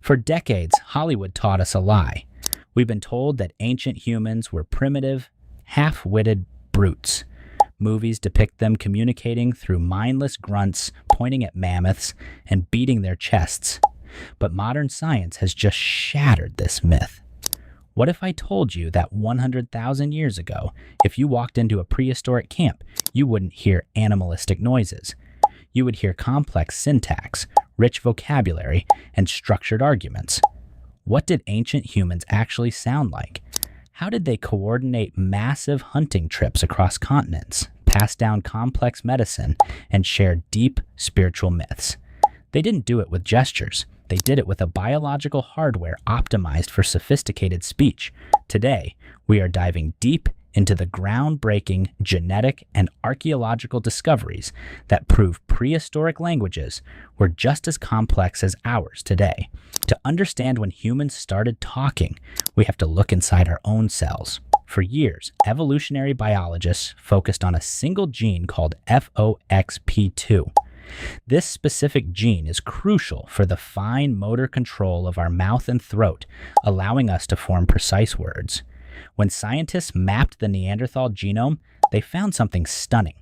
For decades, Hollywood taught us a lie. We've been told that ancient humans were primitive, half-witted brutes. Movies depict them communicating through mindless grunts, pointing at mammoths, and beating their chests. But modern science has just shattered this myth. What if I told you that 100,000 years ago, if you walked into a prehistoric camp, you wouldn't hear animalistic noises? You would hear complex syntax, rich vocabulary, and structured arguments. What did ancient humans actually sound like? How did they coordinate massive hunting trips across continents, pass down complex medicine, and share deep spiritual myths? They didn't do it with gestures. They did it with a biological hardware optimized for sophisticated speech. Today, we are diving deep into the groundbreaking genetic and archaeological discoveries that prove prehistoric languages were just as complex as ours today. To understand when humans started talking, we have to look inside our own cells. For years, evolutionary biologists focused on a single gene called FOXP2. This specific gene is crucial for the fine motor control of our mouth and throat, allowing us to form precise words. When scientists mapped the Neanderthal genome, they found something stunning.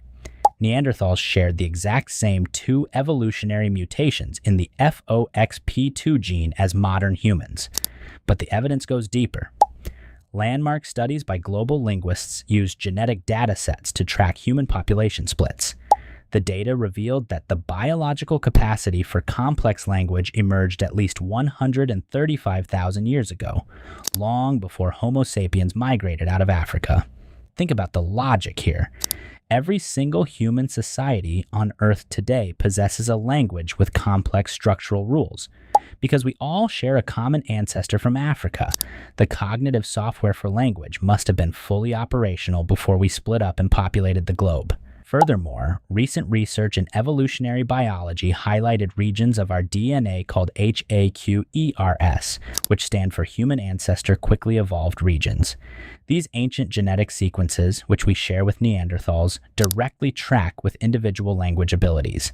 Neanderthals shared the exact same two evolutionary mutations in the FOXP2 gene as modern humans. But the evidence goes deeper. Landmark studies by global linguists used genetic data sets to track human population splits. The data revealed that the biological capacity for complex language emerged at least 135,000 years ago, long before Homo sapiens migrated out of Africa. Think about the logic here. Every single human society on Earth today possesses a language with complex structural rules. Because we all share a common ancestor from Africa, the cognitive software for language must have been fully operational before we split up and populated the globe. Furthermore, recent research in evolutionary biology highlighted regions of our DNA called HAQERS, which stand for Human Ancestor Quickly Evolved Regions. These ancient genetic sequences, which we share with Neanderthals, directly track with individual language abilities.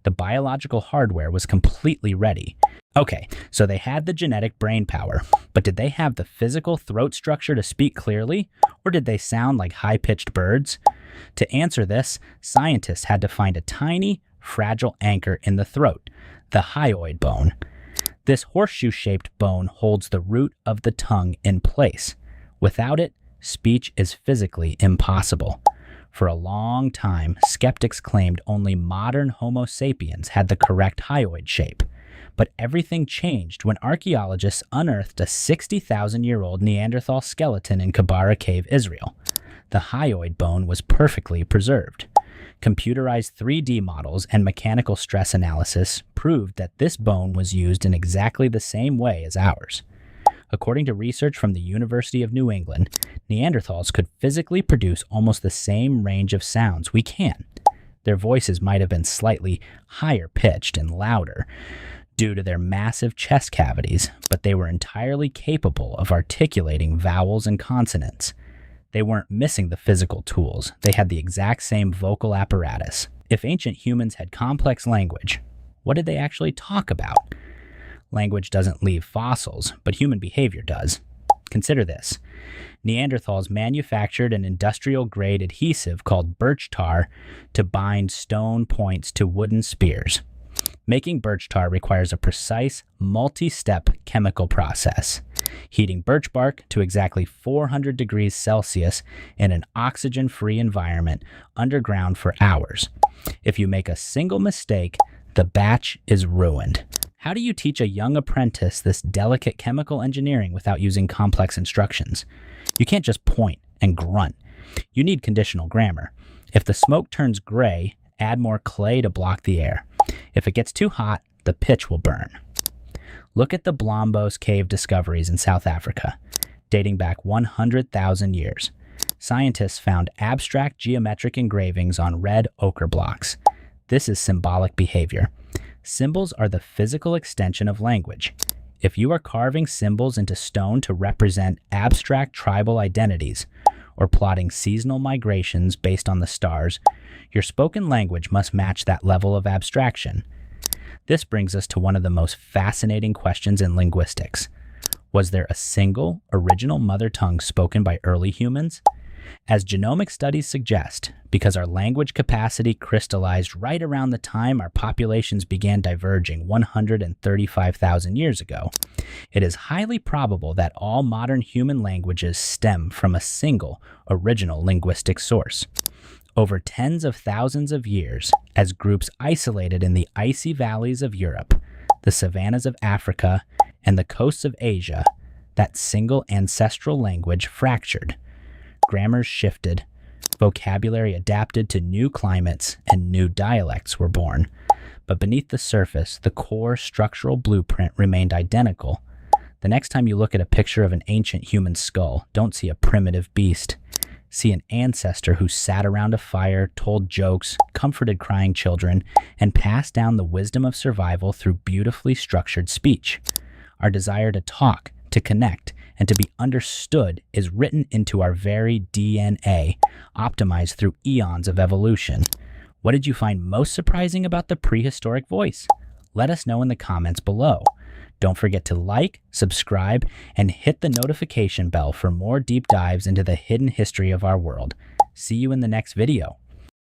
The biological hardware was completely ready. Okay, so they had the genetic brain power, but did they have the physical throat structure to speak clearly, or did they sound like high-pitched birds? To answer this, scientists had to find a tiny, fragile anchor in the throat, the hyoid bone. This horseshoe-shaped bone holds the root of the tongue in place. Without it, speech is physically impossible. For a long time, skeptics claimed only modern Homo sapiens had the correct hyoid shape. But everything changed when archaeologists unearthed a 60,000-year-old Neanderthal skeleton in Kibara Cave, Israel. The hyoid bone was perfectly preserved. Computerized 3D models and mechanical stress analysis proved that this bone was used in exactly the same way as ours. According to research from the University of New England, Neanderthals could physically produce almost the same range of sounds we can. Their voices might have been slightly higher pitched and louder due to their massive chest cavities, but they were entirely capable of articulating vowels and consonants. They weren't missing the physical tools. They had the exact same vocal apparatus. If ancient humans had complex language, what did they actually talk about? Language doesn't leave fossils, but human behavior does. Consider this. Neanderthals manufactured an industrial-grade adhesive called birch tar to bind stone points to wooden spears. Making birch tar requires a precise, multi-step chemical process. Heating birch bark to exactly 400 degrees Celsius in an oxygen-free environment underground for hours. If you make a single mistake, the batch is ruined. How do you teach a young apprentice this delicate chemical engineering without using complex instructions? You can't just point and grunt. You need conditional grammar. If the smoke turns gray, add more clay to block the air. If it gets too hot, the pitch will burn. Look at the Blombos cave discoveries in South Africa, dating back 100,000 years. Scientists found abstract geometric engravings on red ochre blocks. This is symbolic behavior. Symbols are the physical extension of language. If you are carving symbols into stone to represent abstract tribal identities, or plotting seasonal migrations based on the stars, your spoken language must match that level of abstraction. This brings us to one of the most fascinating questions in linguistics. Was there a single original mother tongue spoken by early humans? As genomic studies suggest, because our language capacity crystallized right around the time our populations began diverging 135,000 years ago, it is highly probable that all modern human languages stem from a single original linguistic source. Over tens of thousands of years, as groups isolated in the icy valleys of Europe, the savannas of Africa, and the coasts of Asia, that single ancestral language fractured. Grammars shifted, vocabulary adapted to new climates, and new dialects were born. But beneath the surface, the core structural blueprint remained identical. The next time you look at a picture of an ancient human skull, don't see a primitive beast. See an ancestor who sat around a fire, told jokes, comforted crying children, and passed down the wisdom of survival through beautifully structured speech. Our desire to talk, to connect, and to be understood is written into our very DNA, optimized through eons of evolution. What did you find most surprising about the prehistoric voice? Let us know in the comments below. Don't forget to like, subscribe, and hit the notification bell for more deep dives into the hidden history of our world. See you in the next video.